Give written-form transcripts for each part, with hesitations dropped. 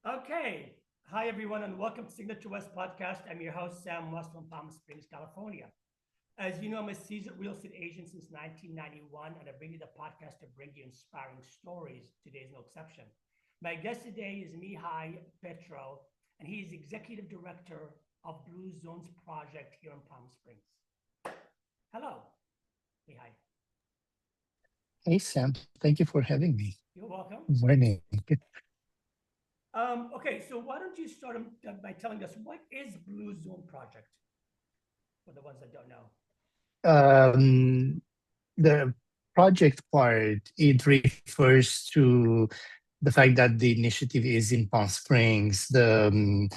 Okay. Hi, everyone, and welcome to Signature West Podcast. I'm your host, Sam West from Palm Springs, California. As you know, I'm a seasoned real estate agent since 1991, and I bring you the podcast to bring you inspiring stories. Today is no exception. My guest today is Mihai Patru, and he is Executive Director of Blue Zones Project here in Palm Springs. Hello, Mihai. Hey Sam, thank you for having me. You're welcome. Good morning. Okay, so why don't you start by telling us what is Blue Zone Project for the ones that don't know? The project part, it refers to the fact that the initiative is in Palm Springs. The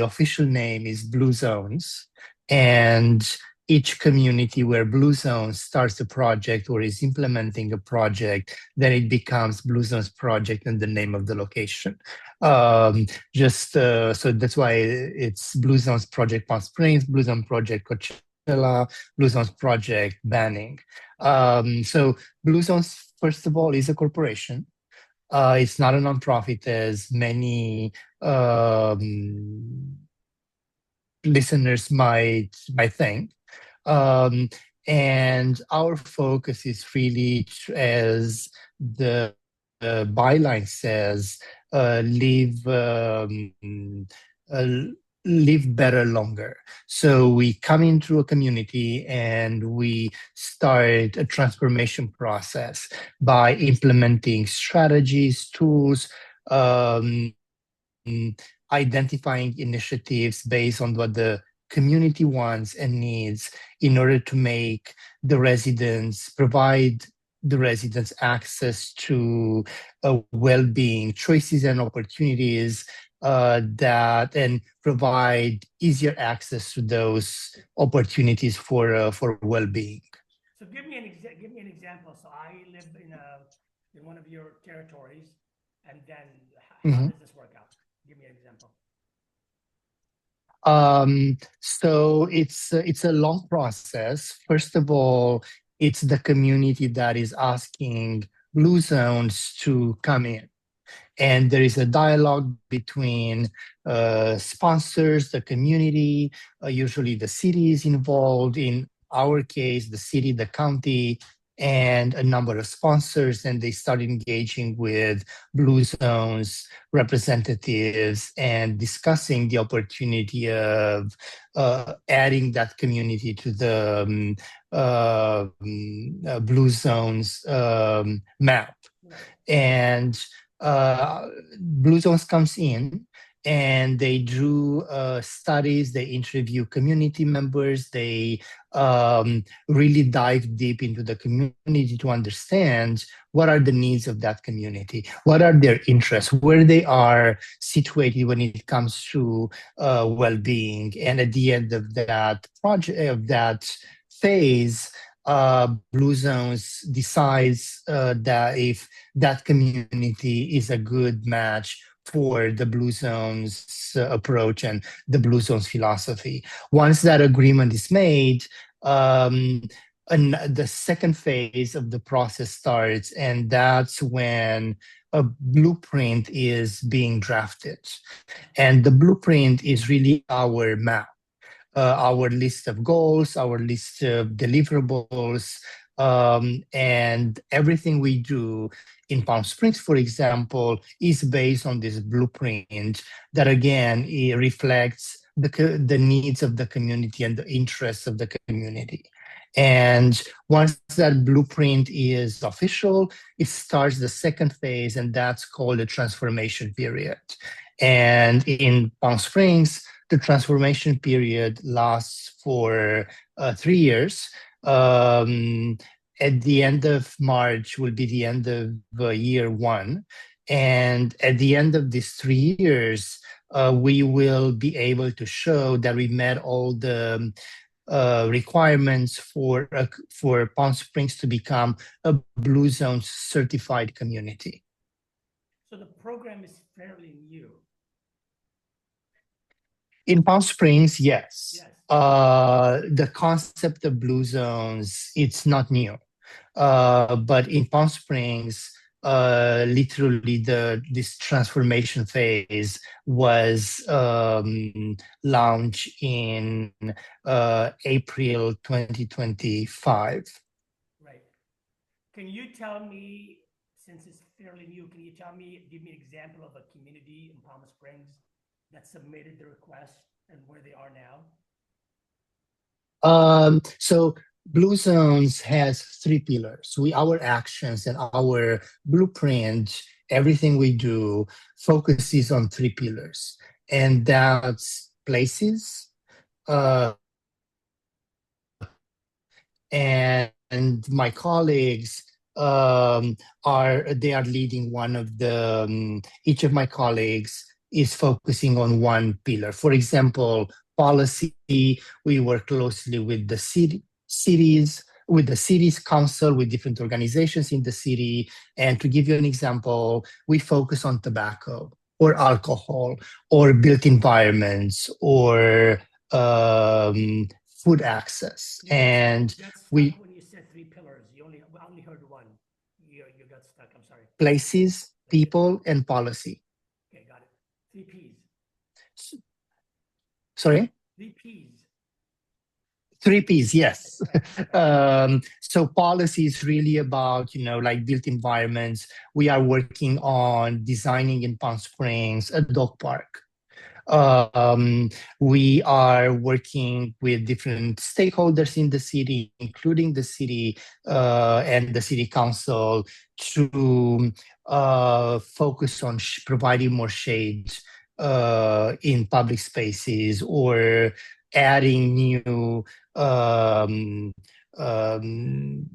official name is Blue Zones, and each community where Blue Zones starts a project or is implementing a project, then it becomes Blue Zones Project and the name of the location. So that's why it's Blue Zones Project Palm Springs, Blue Zone Project Coachella, Blue Zones Project Banning. So Blue Zones, first of all, is a corporation. It's not a nonprofit, as many listeners might think. Um, and our focus is really, as the byline says, live uh, live better longer. So we come into a community and we start a transformation process by implementing strategies, tools, um, identifying initiatives based on what the community wants and needs in order to make provide the residents access to well-being choices and opportunities that and provide easier access to those opportunities for well-being. So give me an example. So I live in one of your territories, and then how Mhm. does this work out? Give me an example. So it's a long process. First of all, it's the community that is asking Blue Zones to come in. And there is a dialogue between sponsors, the community, usually the city is involved. In our case, the city, the county, and a number of sponsors, and they start engaging with Blue Zones representatives and discussing the opportunity of adding that community to the Blue Zones map. Right. And Blue Zones comes in and they do studies, they interview community members, they really dive deep into the community to understand what are the needs of that community, what are their interests, where they are situated when it comes to well-being. And at the end of that project, of that phase, Blue Zones decides that if that community is a good match for the Blue Zones approach and the Blue Zones philosophy. Once that agreement is made, and the second phase of the process starts, and that's when a blueprint is being drafted. And the blueprint is really our map, our list of goals, our list of deliverables, and everything we do in Palm Springs, for example, is based on this blueprint that again it reflects the needs of the community and the interests of the community. And once that blueprint is official, it starts the second phase, and that's called the transformation period. And in Palm Springs, the transformation period lasts for 3 years. At the end of March will be the end of year one. And at the end of these 3 years, we will be able to show that we met all the requirements for Palm Springs to become a Blue Zone certified community. So the program is fairly new. In Palm Springs, yes. Yes. The concept of Blue Zones, it's not new. But in Palm Springs, literally this transformation phase was launched in April 2025. Right. Can you tell me, since it's fairly new, can you give me an example of a community in Palm Springs that submitted the request and where they are now? So Blue Zones has three pillars. Our actions and our blueprint, everything we do focuses on three pillars, and that's places, uh, and my colleagues are leading one of the each of my colleagues is focusing on one pillar. For example, policy, we work closely with the cities, with the city's council, with different organizations in the city. And to give you an example, we focus on tobacco or alcohol or built environments or food access. And You got stuck we when you said three pillars. I only heard one. You got stuck. I'm sorry. places, people, and policy. Okay, got it. Three P's. Sorry? Three P's. Three P's, yes. Right. So policy is really about, like built environments. We are working on designing in Palm Springs a dog park. Um, we are working with different stakeholders in the city, including the city and the city council, to focus on providing more shade in public spaces or adding new um, um,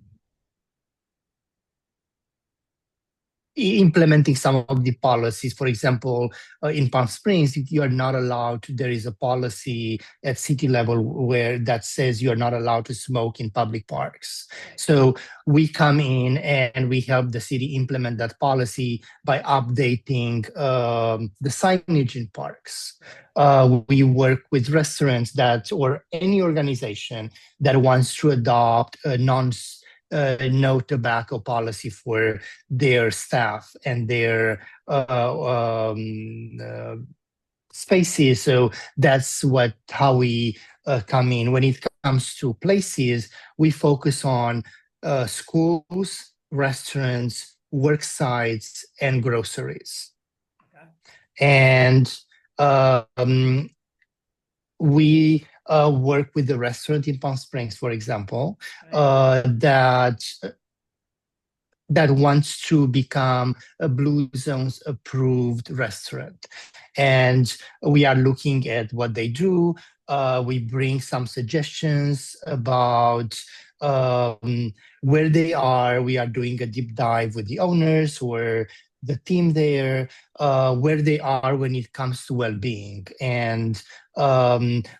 implementing some of the policies. For example, in Palm Springs, you are not allowed to, there is a policy at city level where that says you are not allowed to smoke in public parks. So we come in and we help the city implement that policy by updating the signage in parks. We work with restaurants or any organization that wants to adopt a no tobacco policy for their staff and their spaces. So that's how we come in. When it comes to places, we focus on schools, restaurants, work sites, and groceries. Okay. And we work with the restaurant in Palm Springs, for example, that wants to become a Blue Zones approved restaurant. And we are looking at what they do. We bring some suggestions about where they are. We are doing a deep dive with the owners or the team there, where they are when it comes to well-being. And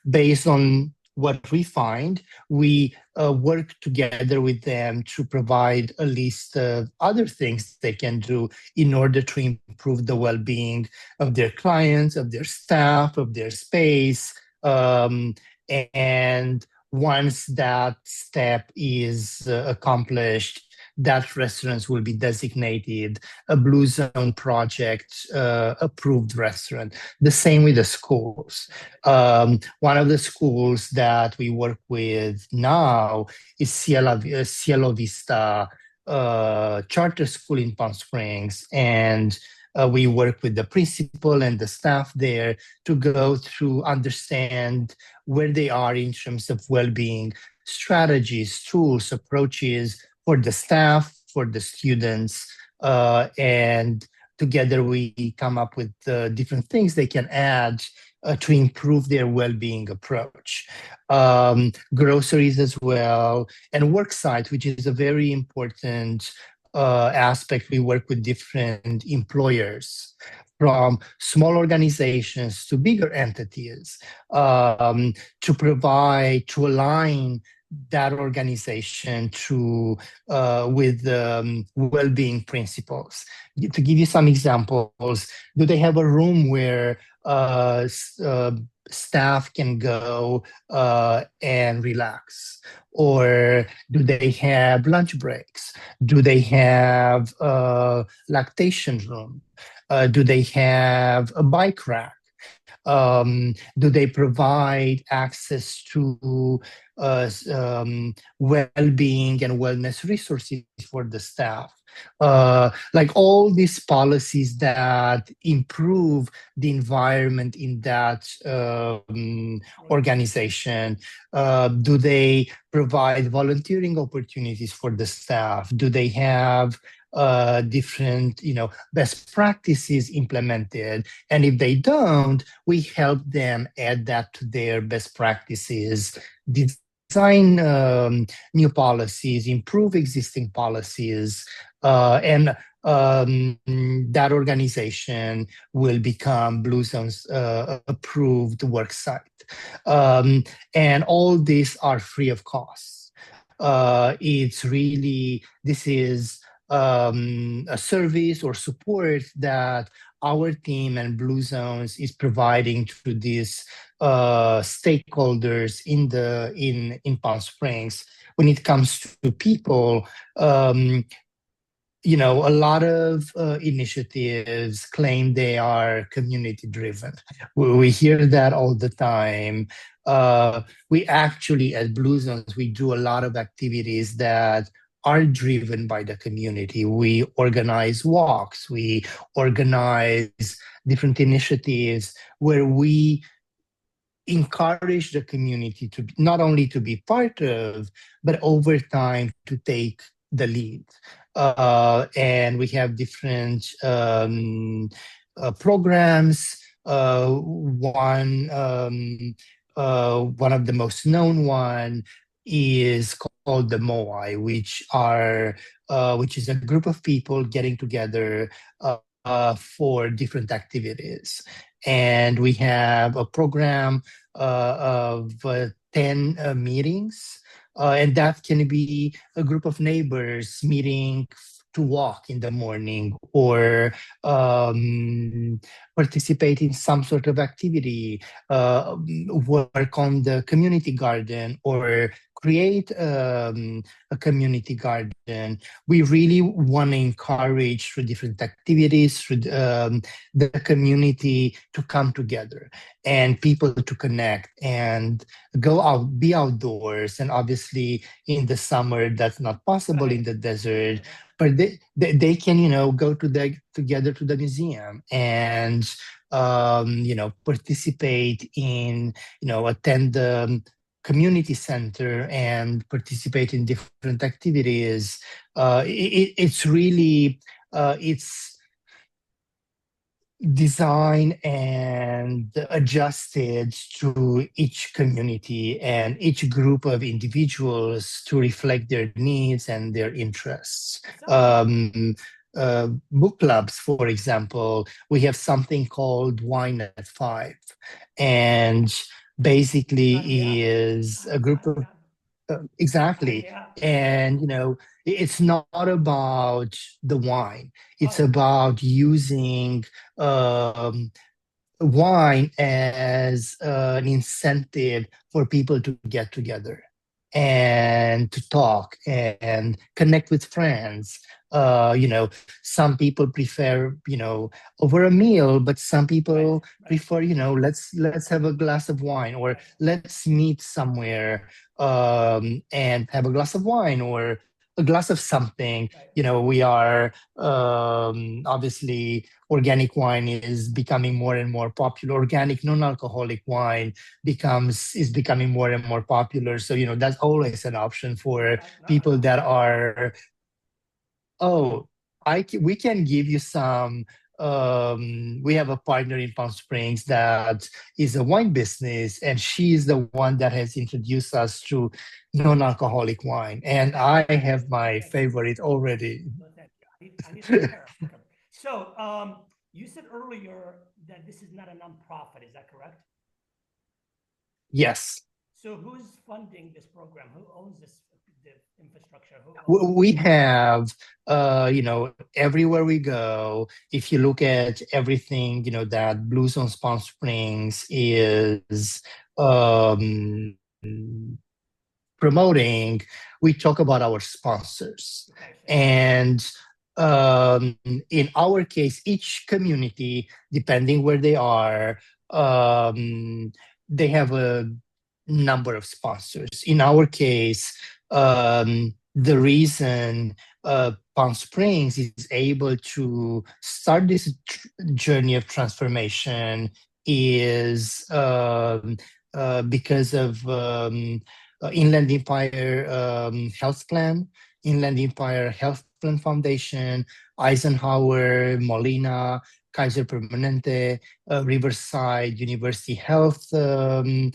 based on what we find, we work together with them to provide a list of other things they can do in order to improve the well-being of their clients, of their staff, of their space. And once that step is accomplished, that restaurants will be designated a Blue Zone Project approved restaurant. The same with the schools. One of the schools that we work with now is Cielo Vista Charter School in Palm Springs. And we work with the principal and the staff there to go through, understand where they are in terms of well-being, strategies, tools, approaches, for the staff, for the students, and together we come up with different things they can add to improve their well-being approach. Groceries as well, and work site, which is a very important aspect. We work with different employers, from small organizations to bigger entities, to align that organization with well-being principles. To give you some examples, do they have a room where staff can go and relax? Or do they have lunch breaks? Do they have lactation room? Do they have a bike rack? Do they provide access to well-being and wellness resources for the staff? Like all these policies that improve the environment in that organization. Do they provide volunteering opportunities for the staff? Do they have different, best practices implemented? And if they don't, we help them add that to their best practices, design new policies, improve existing policies, and that organization will become Blue Zone's approved work site. Um, and all these are free of cost. This is a service or support that our team and Blue Zones is providing to these stakeholders in Palm Springs. When it comes to people, a lot of initiatives claim they are community driven. We hear that all the time. We actually, at Blue Zones, we do a lot of activities that are driven by the community. We organize walks, we organize different initiatives where we encourage the community to not only to be part of, but over time to take the lead. And we have different programs. One of the most known one is called the Moai, which is a group of people getting together for different activities. And we have a program of 10 meetings, and that can be a group of neighbors meeting to walk in the morning or participate in some sort of activity, work on the community garden, or create a community garden. We really want to encourage through different activities, through the community to come together and people to connect and go out, be outdoors. And obviously in the summer, that's not possible in the desert, but they can, go together to the museum and, participate in, attend the community center and participate in different activities. It's really, it's designed and adjusted to each community and each group of individuals to reflect their needs and their interests. Book clubs, for example, we have something called Wine at Five, and basically is a group of exactly. Yeah. And, it's not about the wine. It's about using wine as an incentive for people to get together and to talk and connect with friends. Some people prefer, over a meal, but some people prefer, let's have a glass of wine, or let's meet somewhere and have a glass of wine or a glass of something. We are obviously organic wine is becoming more and more popular. Organic non-alcoholic wine is becoming more and more popular. So, that's always an option for people that are, oh, we can give you some. We have a partner in Palm Springs that is a wine business, and she is the one that has introduced us to non-alcoholic wine. And I have my favorite already. I need to pair. So, you said earlier that this is not a nonprofit. Is that correct? Yes. So, who's funding this program? Who owns this? infrastructure? Who We have, everywhere we go, if you look at everything, that Blue Zone Palm Springs is um, promoting, we talk about our sponsors. okay, sure. And in our case, each community, depending where they are, they have a number of sponsors. In our case, the reason Palm Springs is able to start this journey of transformation is because of Inland Empire Health Plan, Inland Empire Health Plan Foundation, Eisenhower, Molina, Kaiser Permanente, Riverside University Health System,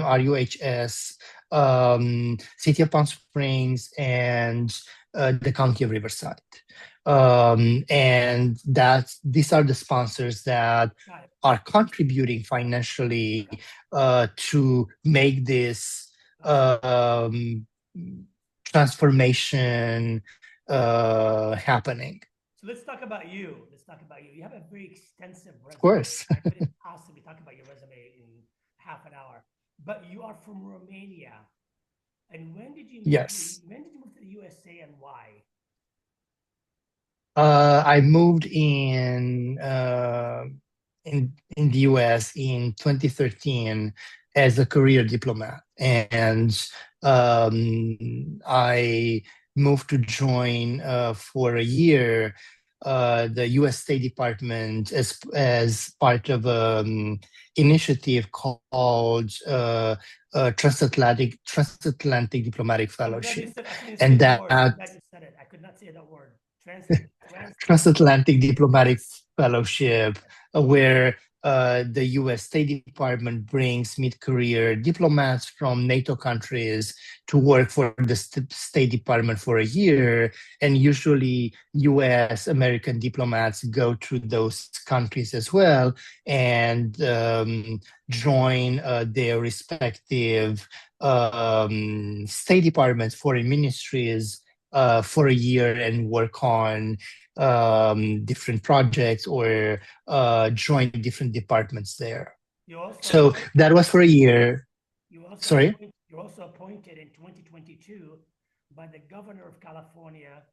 RUHS, City of Palm Springs, and the County of Riverside. And that these are the sponsors that are contributing financially to make this transformation happening. So let's talk about you. Let's talk about you. You have a very extensive resume. Of course. I couldn't possibly talk about your resume in half an hour. But you are from Romania. And when did you move Yes. when did you move to the USA and why? I moved in the US in 2013 as a career diplomat, and I moved to join for a year the U.S. State Department as part of an initiative called Transatlantic Diplomatic Fellowship, and that I'm glad you said it. I could not say that word. Transatlantic Diplomatic Fellowship, where the U.S. State Department brings mid-career diplomats from NATO countries to work for the State Department for a year. And usually U.S. American diplomats go to those countries as well and join their respective State Departments, foreign ministries, for a year and work on different projects or join different departments there. So that was for a year. Sorry? You also appointed in 2022 by the governor of California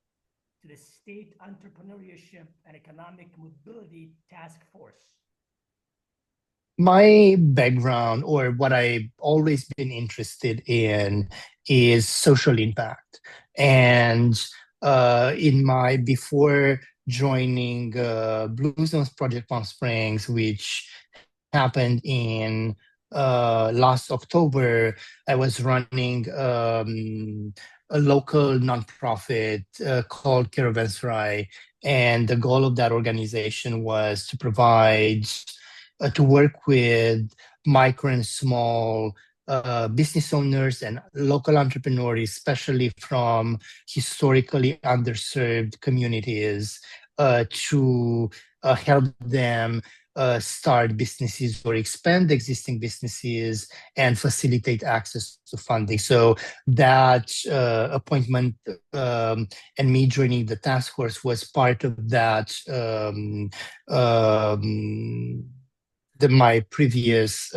to the State Entrepreneurship and Economic Mobility Task Force. My background, or what I've always been interested in, is social impact. And before joining Blue Zones Project Palm Springs, which happened in last October, I was running a local nonprofit called Caravanserai. And the goal of that organization was to provide to work with micro and small business owners and local entrepreneurs, especially from historically underserved communities, to help them start businesses or expand existing businesses and facilitate access to funding. So that appointment and me joining the task force was part of that my previous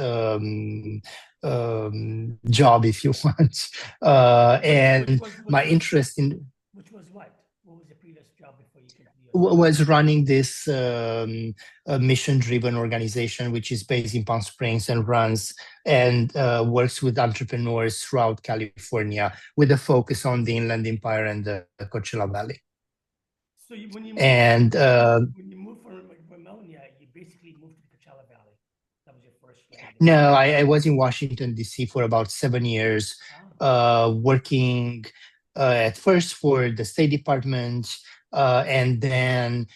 job, if you want, and my interest in which was what? What was the previous job before you came to the US? Was running this mission-driven organization, which is based in Palm Springs and runs and works with entrepreneurs throughout California, with a focus on the Inland Empire and the Coachella Valley. So when you moved from Romania, you basically moved to the Coachella Valley. That was your first land. No, I was in Washington, D.C. for about 7 years, working at first for the State Department, and then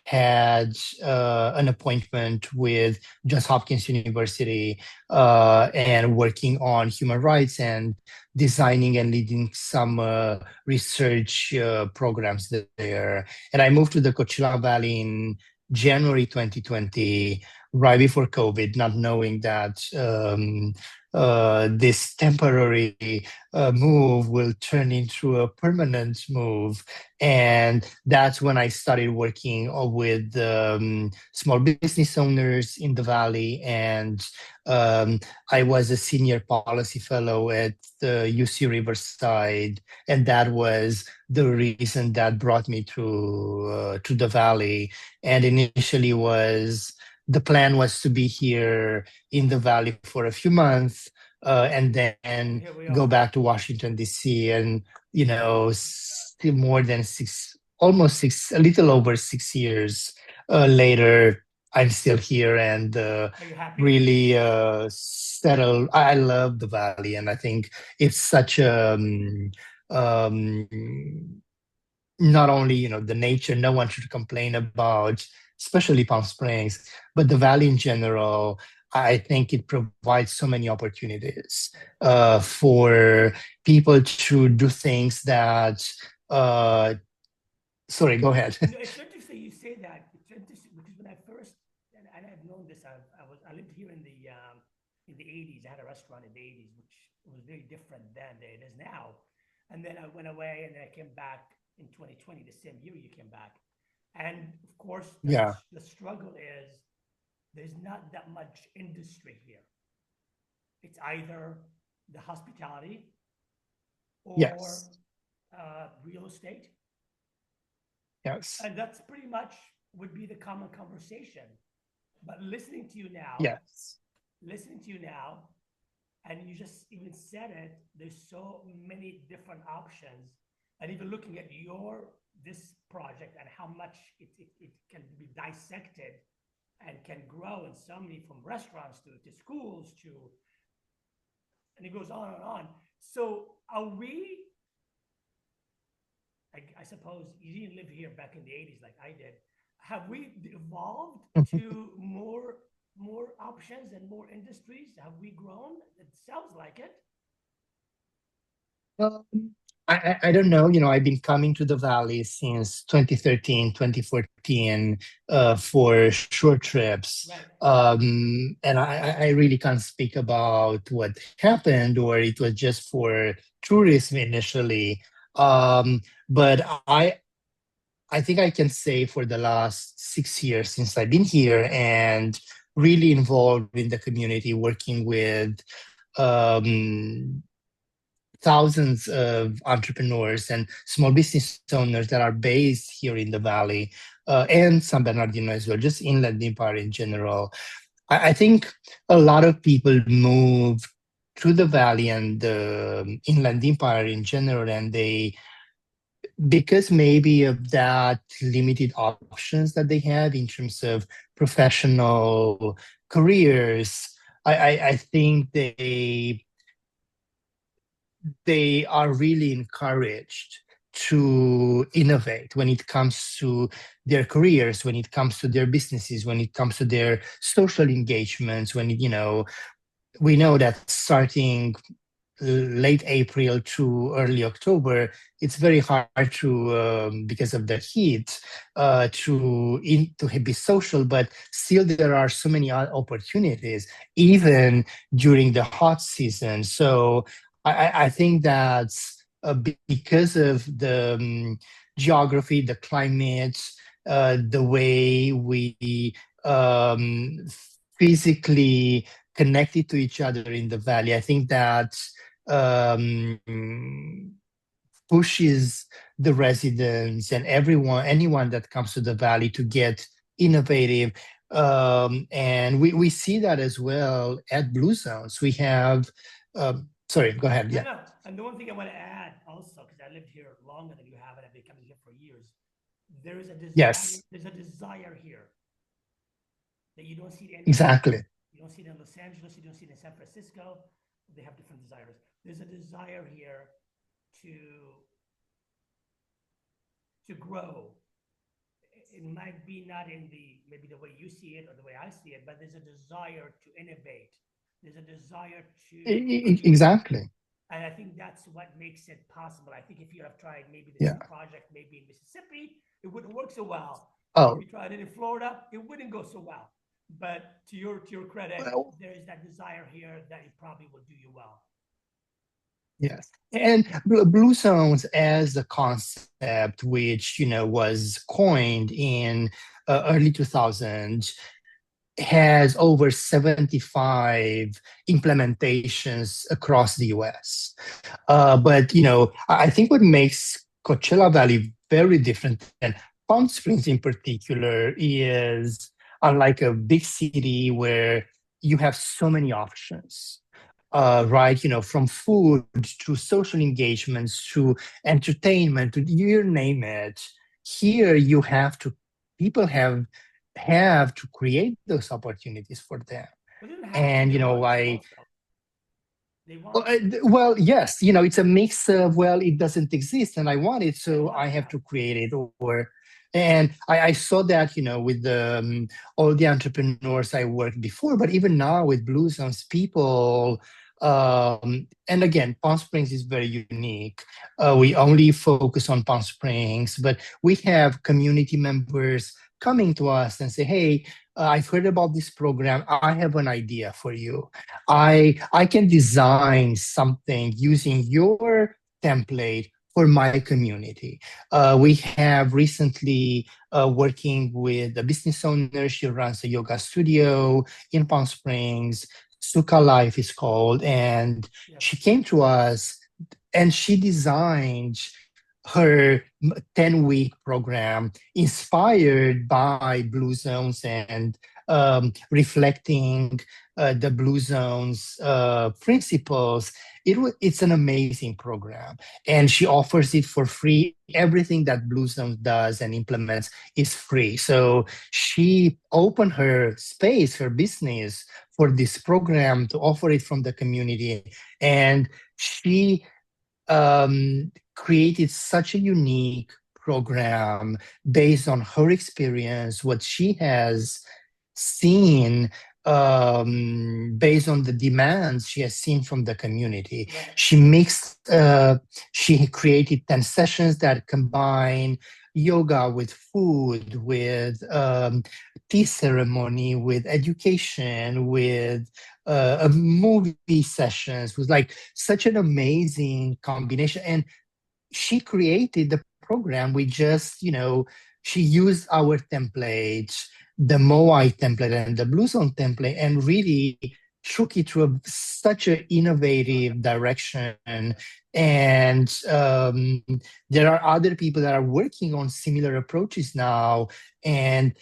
had an appointment with Johns Hopkins University and working on human rights and designing and leading some research programs there. And I moved to the Coachella Valley in January 2020, right before COVID, not knowing that this temporary move will turn into a permanent move. And that's when I started working with small business owners in the Valley. And um, I was a senior policy fellow at the UC Riverside. And that was the reason that brought me to the Valley. And initially was the plan was to be here in the Valley for a few months, and then Here we go are. back to Washington, D.C. And, still more than almost six, a little over 6 years later, I'm still here and Are you happy? really settled. I love the Valley, and I think it's such a not only the nature no one should complain about, especially Palm Springs, but the valley in general. I think it provides so many opportunities Right. for people to do things that uh sorry, go ahead. No, it's interesting you say that. It's interesting because when I first, and I've known this, I lived here in the 80s. I had a restaurant in the 80s, which was very different then than it is now. And then I went away and then I came back in 2020, the same year you came back. And of course, Yeah. the struggle is there's not that much industry here. It's either the hospitality or Yes. real estate. Yes. And that's pretty much would be the common conversation. But Yes. listening to you now, and you just even said it, there's so many different options. And even looking at this project and how much it can be dissected and can grow in so many from restaurants to schools to, and it goes on and on. So are we, I suppose you didn't live here back in the 80s like I did. Have we evolved to more options and more industries? Have we grown? It sounds like it. Um, I don't know. I've been coming to the Valley since 2013, 2014 for short trips. Right. And I really can't speak about what happened or it was just for tourism initially. Um, but I think I can say for the last 6 years since I've been here and really involved in the community, working with um, thousands of entrepreneurs and small business owners that are based here in the Valley and San Bernardino as well, just Inland Empire in general. I think a lot of people move to the Valley and the Inland Empire in general, and because maybe of that limited options that they have in terms of professional careers, I think they are really encouraged to innovate when it comes to their careers, when it comes to their businesses, when it comes to their social engagements, we know that starting late April to early October, it's very hard to because of the heat to be social. But still, there are so many opportunities even during the hot season. So I think that's because of the geography, the climate, the way we um, physically connected to each other in the valley. I think that um, pushes the residents and anyone that comes to the valley to get innovative. And we see that as well at Blue Zones. We have, sorry, go ahead. No, Yeah. no. And the one thing I want to add also, because I lived here longer than you have, and I've been coming here for years, Yes, there's a desire here that you don't see it anywhere else. exactly. You don't see it in Los Angeles, you don't see it in San Francisco. They have different desires. There's a desire here to to grow. It might be not in maybe the way you see it or the way I see it, but there's a desire to innovate. There's a desire to produce. Exactly. And I think that's what makes it possible. I think if you have tried maybe the Yeah. same project maybe in Mississippi, it wouldn't work so well. If Oh, you tried it in Florida, it wouldn't go so well. but to your credit, Well, there is that desire here that it probably will do you well. yes. And Blue Zones as a concept, which, was coined in early 2000s, has over 75 implementations across the US. But, I think what makes Coachella Valley very different than Palm Springs in particular is unlike a big city where you have so many options. Right, from food to social engagements to entertainment to you name it. Here you have to people have to create those opportunities for them. But they didn't have to. And They want to I also. They want to. well, yes, it's a mix of, well, it doesn't exist and I want it, They so want I to have have. to create it. And I saw that, with all the entrepreneurs I worked before, but even now with Blue Zones people, and again, Palm Springs is very unique. We only focus on Palm Springs, but we have community members coming to us and say, hey, I've heard about this program. I have an idea for you. I can design something using your template for my community. We have recently working with a business owner. She runs a yoga studio in Palm Springs. Suka Life is called, and Yes. she came to us and she designed her 10-week program inspired by Blue Zones and reflecting the Blue Zones principles. It's an amazing program, and she offers it for free. Everything that Blue Zones does and implements is free. So she opened her space, her business for this program to offer it from the community, and she created such a unique program based on her experience, what she has seen, based on the demands she has seen from the community. Right. She created 10 sessions that combine yoga with food, with tea ceremony, with education, with movie sessions. It was like such an amazing combination. And she created the program. She used our templates, the Moai template and the Blue Zone template, and really took it to such an innovative direction. And there are other people that are working on similar approaches now. And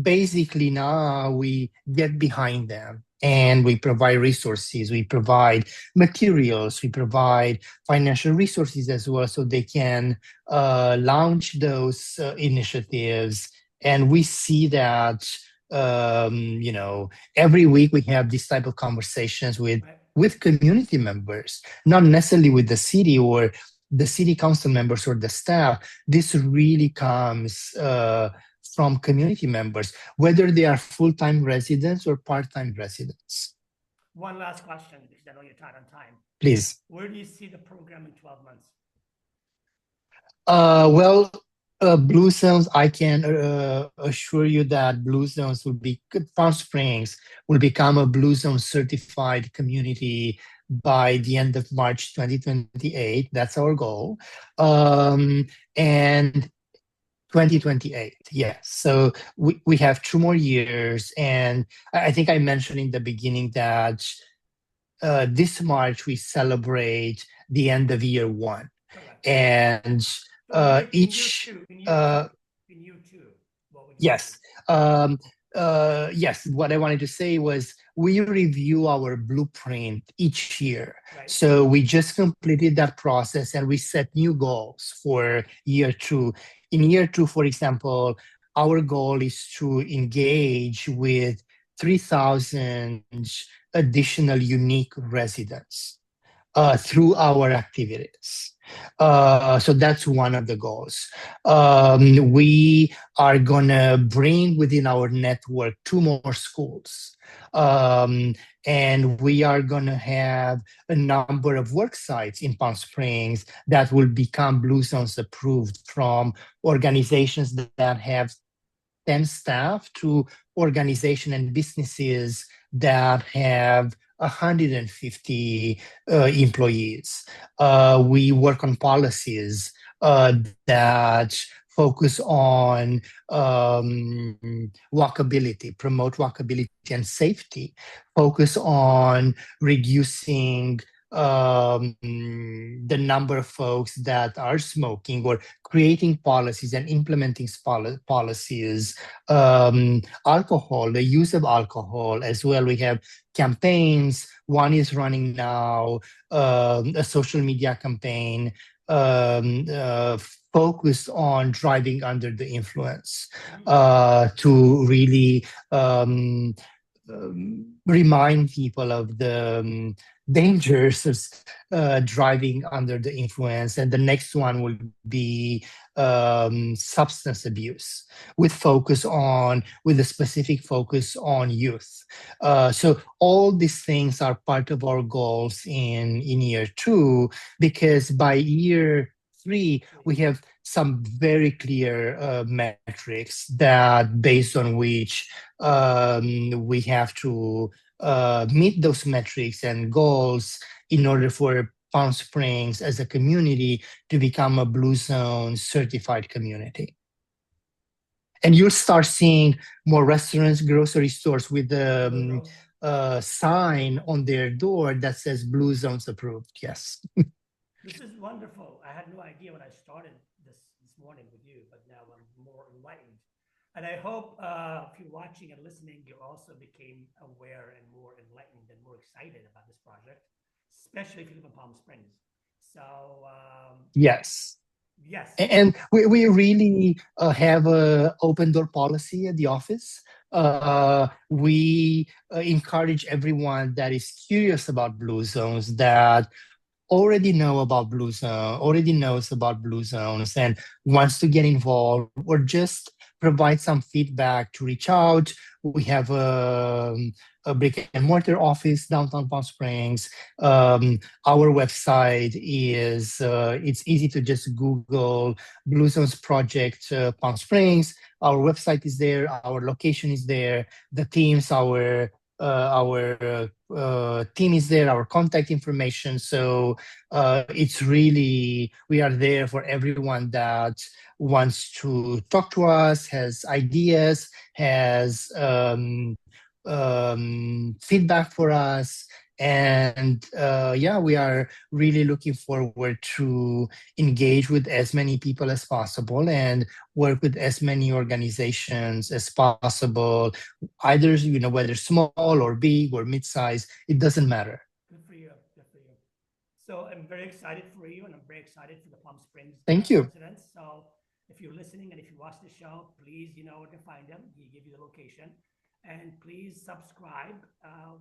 basically now we get behind them and we provide resources, we provide materials, we provide financial resources as well, so they can launch those initiatives. And we see that, every week we have this type of conversations with Right. with community members, not necessarily with the city or the city council members or the staff. This really comes from community members, whether they are full-time residents or part-time residents. One last question, because I know you're tight on time. Please. Where do you see the program in 12 months? Well, Blue Zones, I can assure you that Blue Zones Palm Springs will become a Blue Zone certified community by the end of March 2028. That's our goal. And 2028, yes. So we have 2 more years. And I think I mentioned in the beginning that this March we celebrate the end of year one. Correct. And So each in year two, what would you yes. Yes, what I wanted to say was we review our blueprint each year. Right. So we just completed that process and we set new goals for year two. In year two, for example, our goal is to engage with 3,000 additional unique residents through our activities. So that's one of the goals. We are going to bring within our network 2 more schools. And we are going to have a number of work sites in Palm Springs that will become Blue Zones approved from organizations that have 10 staff to organization and businesses that have 150 employees. We work on policies that focus on walkability, promote walkability and safety, focus on reducing the number of folks that are smoking, or creating policies and implementing policies. Alcohol, the use of alcohol as well. We have campaigns. One is running now, a social media campaign um, uh, focused on driving under the influence, to really remind people of the dangers of driving under the influence. And the next one will be substance abuse, with a specific focus on youth. So all these things are part of our goals in year 2, because by year 3 we have some very clear metrics that based on which we have to meet those metrics and goals in order for Palm Springs as a community to become a Blue Zone certified community. And you'll start seeing more restaurants, grocery stores with a sign on their door that says Blue Zones approved. Yes. This is wonderful. I had no idea when I started this morning with you, but now I'm more enlightened. And I hope if you're watching and listening, you also became aware and more enlightened and more excited about this project, especially if you live in Palm Springs. So, yes. Yes. And we really have an open door policy at the office. We encourage everyone that is curious about Blue Zones, that already knows about Blue Zones and wants to get involved, or just provide some feedback, to reach out. We have a brick and mortar office downtown Palm Springs. Our website is, it's easy to just Google Blue Zones Project Palm Springs. Our website is there. Our location is there. The teams, our team is there, our contact information. So it's really, we are there for everyone that wants to talk to us, has ideas, has feedback for us. And yeah, we are really looking forward to engage with as many people as possible and work with as many organizations as possible, either, whether small or big or mid-size, it doesn't matter. Good for you. Good for you. So I'm very excited for you, and I'm very excited for the Palm Springs Thank you. residents. So if you're listening and if you watch the show, please, you know where to find them. He give you the location. And please subscribe.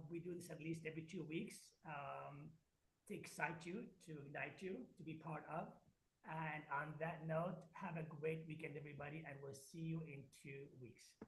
We do this at least every 2 weeks to excite you, to ignite you, to be part of. And on that note, have a great weekend, everybody, and we'll see you in 2 weeks.